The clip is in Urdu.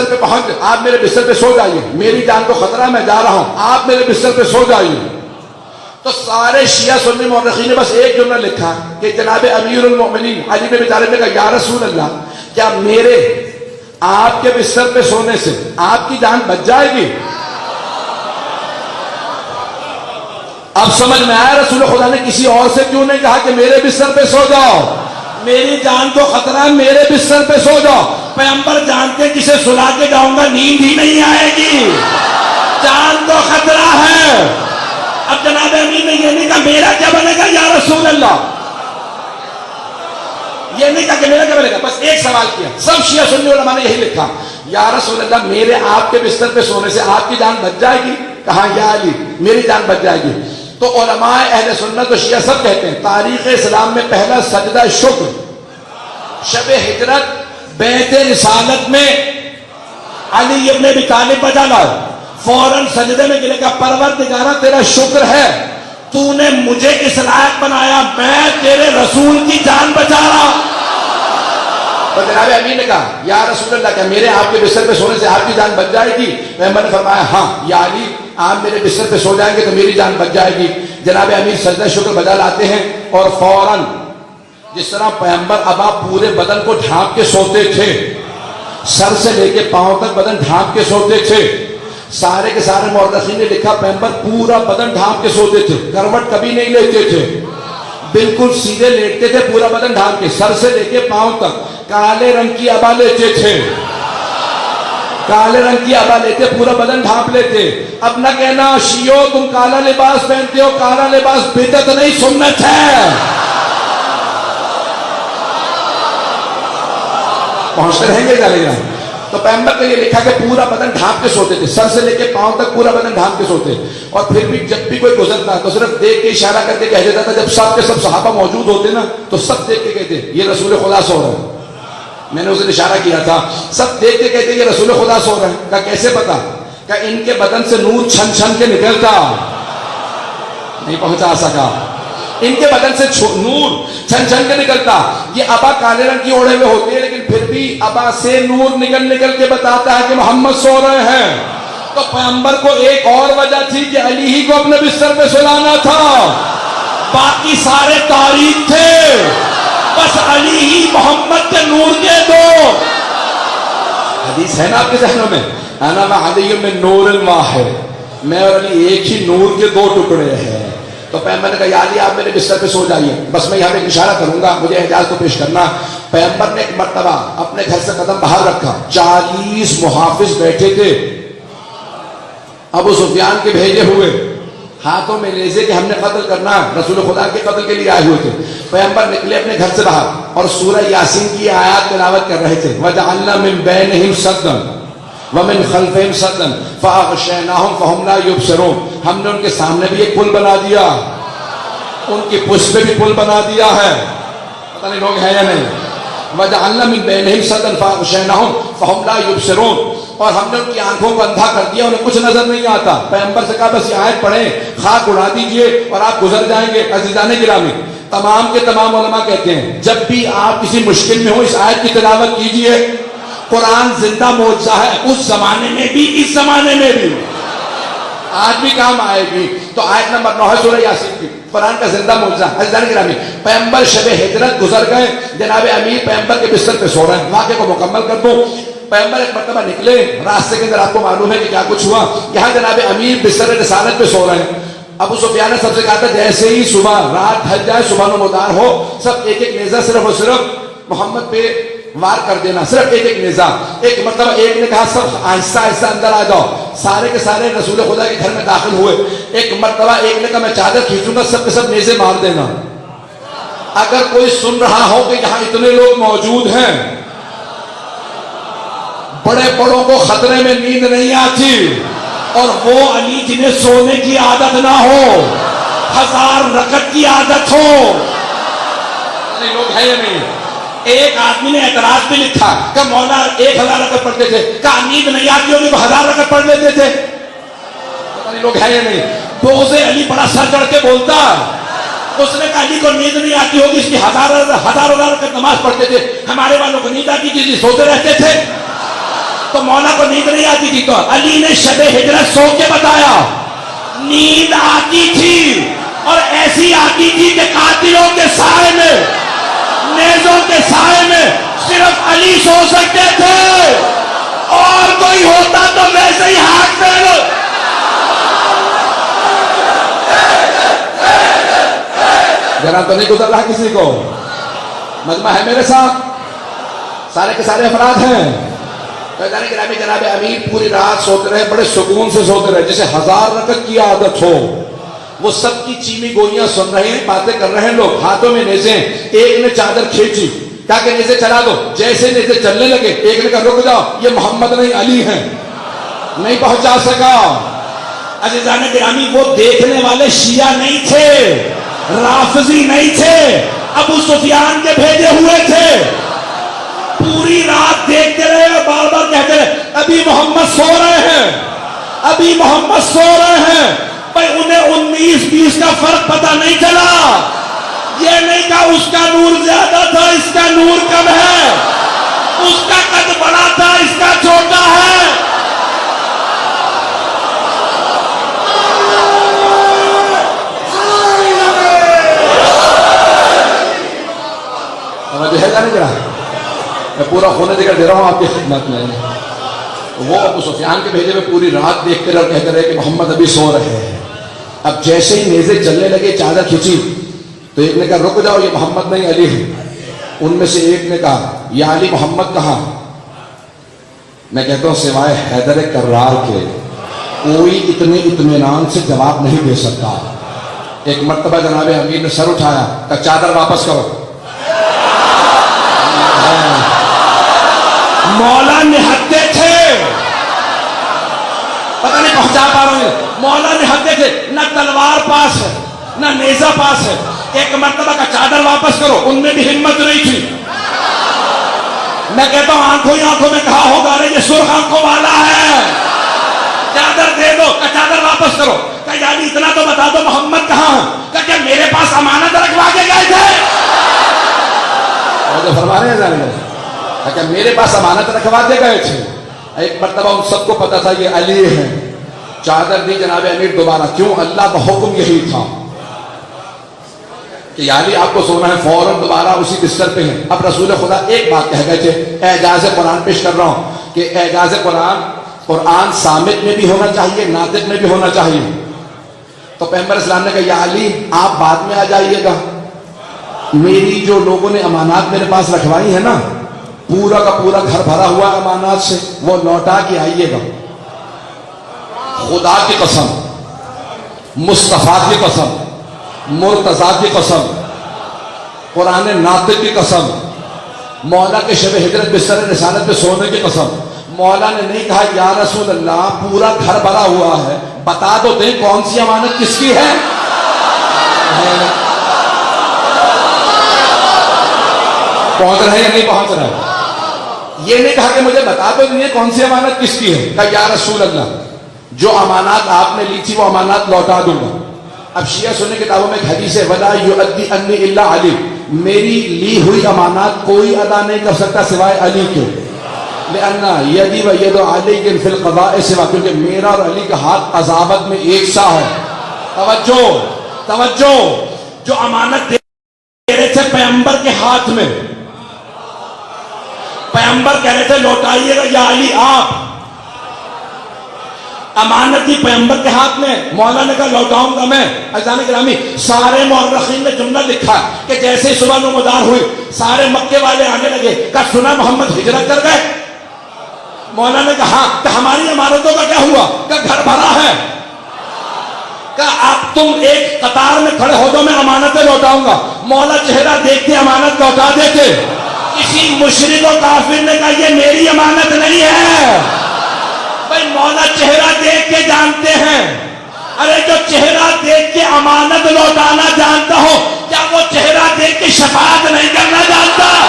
بستر پہ پہنچ، آپ میرے بستر پہ سو جائیے، میری جان کو خطرہ، میں جا رہا ہوں، آپ میرے بستر پہ سو جائیے۔ تو سارے شیعہ سنی مورخین نے بس ایک جملہ لکھا کہ جناب امیر المؤمنین علی بن ابی طالب نے کہا یا رسول اللہ، کیا میرے آپ کے بستر پہ سونے سے آپ کی جان بچ جائے گی؟ اب سمجھ میں آیا رسول خدا نے کسی اور سے کیوں نہیں کہا کہ میرے بستر پہ سو جاؤ، میری جان کو خطرہ ہے، میرے بستر پہ سو جاؤ۔ پیغمبر جانتے کسے سلا کے جاؤں گا نیند ہی نہیں آئے گی، جان کو خطرہ ہے۔ اب جناب امیر نے یہ نہیں کہا میرا کیا بنے گا یا رسول اللہ، یہ نہیں کہا کہ میرا کیا بنے گا، بس ایک سوال کیا۔ سب شیعہ سنی علماء نے یہی لکھا یا رسول اللہ میرے آپ کے بستر پہ سونے سے آپ کی جان بچ جائے گی؟ کہا یا علی میری جان بچ جائے گی۔ تو علماء اہل سنت و شیعہ سب کہتے ہیں تاریخ اسلام میں پہلا سجدہ شکر شب ہجرت بیت رسالت میں علی ابن ابی طالب بجا لائے، فوراً سجدے میں گرے، کہا پروردگارہ تیرا شکر ہے تو نے مجھے اس لائق بنایا، میں تیرے رسول کی جان بچا رہا۔ تو جناب امیر نے کہا یا رسول اللہ کیا میرے آپ کے بستر پہ سونے سے آپ کی جان بچ جائے گی؟ پیغمبر نے فرمایا ہاں یا علی آپ میرے بستر پہ سو جائیں گے تو میری جان بچ جائے گی۔ جناب امیر سجدہ شکر بجا لاتے ہیں اور فوراً جس طرح پیغمبر ابا پورے بدن کو ڈھانپ کے سوتے تھے، سر سے لے کے پاؤں تک بدن ڈھانپ کے سوتے تھے، سارے کے سارے مورخین نے لکھا پیغمبر پورا بدن ڈھانپ کے سوتے تھے، کروٹ کبھی نہیں لیتے تھے، بالکل سیدھے لیٹتے تھے، پورا بدن ڈھانپ کے، سر سے لے کے پاؤں تک۔ کالے رنگ کی ابا لیتے تھے، کالے رنگ کی ابا لیتے، پورا بدن ڈھانپ لیتے۔ اب نہ کہنا شیعو تم کالا لباس پہنتے ہو، کالا لباس بدعت نہیں سنت ہے۔ پہنچتے رہیں گے چلے گا۔ تو پیغمبر نے یہ لکھا کہ پورا بدن ڈھانپ کے سوتے تھے، سر سے لے کے پاؤں تک پورا بدن ڈھانپ کے سوتے، اور پھر بھی جب بھی کوئی گزرتا تو صرف دیکھ کے اشارہ کر کے کہہ دیتا تھا۔ جب سب کے سب صحابہ موجود ہوتے نا تو سب دیکھ کے کہتے یہ رسول خدا سو رہے ہیں، میں نے اسے اشارہ کیا تھا، سب دیکھ کے کہتے یہ رسول خدا سو رہے ہیں۔ کہا کیسے پتا؟ کہ ان کے بدن سے نور چھن چھن کے نکلتا، نہیں پہنچا سکا، ان کے بدن سے نور چھن چھن کے نکلتا۔ یہ ابا کالے رنگ کی اوڑھے ہوئے ہوتے ہیں لیکن پھر بھی ابا سے نور نکل نکل کے بتاتا ہے کہ محمد سو رہے ہیں۔ تو پیغمبر کو ایک اور وجہ تھی کہ علی ہی کو اپنے بستر پہ سلانا تھا، باقی سارے تاریخ تھے، بس علی ہی محمد کے نور کے دو۔ حدیث ہے نا آپ کے ذہنوں میں، انا مع علی من نور واحد، میں اور علی ایک ہی نور کے دو ٹکڑے ہیں۔ تو پیغمبر نے کہا یا علی آپ میرے بستر پہ سو جائیے، بس میں یہاں پہ ایک اشارہ کروں گا، مجھے اعجاز کو پیش کرنا۔ پیغمبر نے ایک مرتبہ اپنے گھر سے قدم باہر رکھا، 40 محافظ بیٹھے تھے، ابو سفیان کے بھیجے ہوئے، ہاتھوں میں نیزے کہ ہم نے قتل کرنا ہے، رسول خدا کے قتل کے لیے آئے ہوئے تھے۔ پیغمبر نکلے اپنے گھر سے باہر اور سورہ یاسین کی آیات تلاوت کر رہے تھے، وَجَعَلْنَا مِن بَيْنِهِمْ سَدًّا وَمِنْ خَلْفِهِمْ سَدًّا فَأَغْشَيْنَاهُمْ فَهُمْ لَا يُبْصِرُونَ، ہم نے ان کے سامنے بھی ایک پل بنا دیا، ان کی پشت پہ بھی پل بنا دیا ہے، پتہ نہیں لوگ ہیں یا نہیں۔ وَجَعَلْنَا مِن بَيْنِهِمْ سَدًّا فَأَغْشَيْنَاهُمْ فَهُمْ لَا يُبْصِرُونَ، اور ہم نے ان کی آنکھوں کو اندھا کر دیا، انہیں کچھ نظر نہیں آتا۔ پیغمبر سے کہا بس یہ آیت پڑھیں، خاک اڑا دیجئے اور آپ گزر جائیں گے۔ عزیزان گرامی، تمام کے تمام علماء کہتے ہیں جب بھی آپ کسی مشکل میں ہو اس آیت کی تلاوت کیجئے، قرآن زندہ معجزہ ہے، اس زمانے میں بھی اس زمانے میں بھی، آج بھی کام آئے گی۔ تو آیت نمبر 9 ہے سورہ یاسین کی، قرآن کا زندہ معجزہ۔ عزیزان گرامی، پیغمبر شب ہجرت گزر گئے، جناب امیر پیغمبر کے بستر پہ سو رہے ہیں۔ واقعے کو مکمل کر دوں، پیغمبر ایک مرتبہ نکلے، راستے کے اندر آپ کو معلوم ہے کہ کیا کچھ ہوا، یہاں جناب امیر بستر رسالت پہ سو رہے ہیں۔ ابو سفیان نے سب سے کہا تھا جیسے ہی صبح رات ڈھل جائے، صبح نمودار ہو، سب ایک ایک نیزہ صرف اور صرف محمد پہ وار کر دینا، صرف ایک ایک نیزہ۔ ایک مرتبہ ایک نے کہا سب آہستہ آہستہ اندر آ جاؤ، سارے کے سارے رسول خدا کے گھر میں داخل ہوئے۔ ایک مرتبہ ایک نے کہا میں چادر کھینچوں گا، سب کے سب نیزے مار دینا۔ اگر کوئی سن رہا ہو کہ یہاں اتنے لوگ موجود ہیں، بڑے بڑوں کو خطرے میں نیند نہیں آتی، اور وہ علی جنہیں سونے کی عادت نہ ہو، 1000 رکعت کی عادت ہو، لوگ ہے یا نہیں۔ ایک آدمی نے اعتراض بھی لکھا کہ مولا 1000 رکعت پڑھتے تھے، کہا نیند نہیں آتی ہوگی تو 1000 رکعت پڑھ لیتے تھے، پتہ نہیں لوگ ہے یا نہیں۔ بغض علی بڑا سر چڑھ کے بولتا، اس نے کہا علی کو نیند نہیں آتی ہوگی، اس کی ہزار رکعت نماز پڑھتے تھے، ہمارے والوں کو نیند آتی تھی، سوتے رہتے تھے۔ تو مولا کو نیند نہیں آتی تھی، تو علی نے شب ہجرت سو کے بتایا نیند آتی تھی، اور ایسی آتی تھی کہ قاتلوں کے سائے میں، نیزوں کے سائے میں صرف علی سو سکتے تھے، اور کوئی ہوتا تو ویسے ہی ہاتھ پھیلو۔ ذرا تو نہیں گزر رہا کسی کو؟ مجمع ہے میرے ساتھ؟ سارے کے سارے افراد ہیں؟ گرامی جناب امیر پوری رات سوتے رہے، بڑے سکون سے سوتے رہے، جیسے 1000 رکعت کی عادت ہو۔ وہ سب کی چیمی گوئیاں سن رہے ہیں، باتیں کر رہے ہیں لوگ، ہاتھوں میں نیزیں، ایک نے چادر کھینچی تاکہ نیزے چلا دو، جیسے نیزے چلنے لگے ایک نے کہا رک جاؤ، یہ محمد نہیں علی ہیں، نہیں پہنچا سکا۔ عزیزان گرامی وہ دیکھنے والے شیعہ نہیں تھے، رافضی نہیں تھے، ابو سفیان کے بھیجے ہوئے تھے۔ پوری رات دیکھتے رہے اور بار بار کہتے رہے ابھی محمد سو رہے ہیں، ابھی محمد سو رہے ہیں۔ بھائی انہیں 19-20 کا فرق پتہ نہیں چلا، یہ نہیں کہا اس کا نور زیادہ تھا اس کا نور کم ہے، اس کا قد بڑا تھا اس کا چھوٹا ہے۔ توجہ ہے جانے ذرا، میں پورا ہونے دے کر دے رہا ہوں آپ کی خدمت میں۔ وہ ابو سفیان کے بھیجے میں پوری رات دیکھتے رہے اور کہتے رہے کہ محمد ابھی سو رہے ہیں۔ اب جیسے ہی نیزے چلنے لگے، چادر کھینچی تو ایک نے کہا رک جاؤ، یہ محمد نہیں علی ہے۔ ان میں سے ایک نے کہا یا علی محمد کہاں؟ میں کہتا ہوں سوائے حیدر کرار کے کوئی اتنے اطمینان سے جواب نہیں دے سکتا۔ ایک مرتبہ جناب امیر نے سر اٹھایا، کہا چادر واپس کرو۔ مولا نہتے تھے، پتہ نہیں پہنچا پا رہے ہیں، مولا نہتے تھے، نہ تلوار پاس ہے نہ نیزہ پاس ہے۔ ایک مرتبہ کا چادر واپس کرو، ان میں بھی ہمت نہیں تھی۔ میں کہتا ہوں آنکھوں ہی آنکھوں میں کہا ہوگا ارے یہ سرخ آنکھوں والا ہے، چادر دے دو، کہ چادر واپس کرو۔ کہ یعنی اتنا تو بتا دو محمد کہاں ہے؟ کہ میرے پاس امانت رکھوا کے گئے تھے۔ اور فرما رہے ہیں کہ میرے پاس امانت رکھوا کے گئے تھے۔ ایک مرتبہ ان سب کو پتا تھا یہ علی ہے، چادر دی جناب امیر دوبارہ، کیوں؟ اللہ کا حکم یہی تھا کہ یا علی آپ کو سونا ہے، فوراً دوبارہ اسی بستر پہ ہیں۔ اب رسول خدا ایک بات کہہ گئے تھے، اعجاز قرآن پیش کر رہا ہوں کہ اعجاز قرآن صامت میں بھی ہونا چاہیے، ناطق میں بھی ہونا چاہیے۔ تو پیغمبر اسلام نے کہا یا علی آپ بعد میں آ جائیے گا، میری جو لوگوں نے امانات میرے پاس رکھوائی ہے نا، پورا کا پورا گھر بھرا ہوا امانات سے، وہ لوٹا کے آئیے گا۔ خدا کی قسم، مصطفیٰ کی قسم، مرتضیٰ کی قسم، قرآن ناطق کی قسم، مولا کے شب ہجرت بستر رسالت پہ سونے کی قسم، مولا نے نہیں کہا یا رسول اللہ پورا گھر بھرا ہوا ہے، بتا دو دیں کون سی امانت کس کی ہے؟ پہنچ رہے یا نہیں پہنچ رہے؟ یہ نہیں کہا کہ مجھے بتا دو یہ کون سی امانت کس کی ہے، کہا یا رسول اللہ جو امانات آپ نے لی تھی وہ امانات لوٹا دوں گا۔ اب شیعہ سنی کتابوں میں ایک حدیث ہے وَلَا يُؤَدِّ أَنِّي إِلَّا عَلِي، میری لی ہوئی امانات کوئی ادا نہیں کر سکتا سوائے علی کے، لِأَنَّ يَدِي وَيَدُ عَلِيٍّ فِي الْقَضَاءِ سِوَا، کیونکہ میرا اور علی کا ہاتھ قضاوت میں ایک سا ہے۔ توجہ، جو امانت دے رہے تھے پیغمبر کے ہاتھ میں، پیغمبر کہہ رہے تھے لوٹائیے گا یا علی آپ، امانت کی پیغمبر کے ہاتھ میں، مولا نے کہا لوٹاؤں گا میں۔ عزیزان گرامی سارے مورخین نے جملہ لکھا کہ جیسے ہی صبح نمودار ہوئی سارے مکے والے آنے لگے، کہا سنا محمد ہجرت کر گئے؟ مولا نے کہا کہ ہماری امانتوں کا کیا ہوا؟ کہ گھر بھرا ہے۔ کہا آپ تم ایک قطار میں کھڑے ہو جاؤ میں امانتیں لوٹاؤں گا۔ مولا چہرہ دیکھتے امانت لوٹا دیتے۔ کسی مشرک و کافر نے کہا یہ میری امانت نہیں ہے۔ بھائی مولا چہرہ دیکھ کے جانتے ہیں، ارے جو چہرہ دیکھ کے امانت لوٹانا جانتا ہو کیا وہ چہرہ دیکھ کے شفاعت نہیں کرنا جانتا؟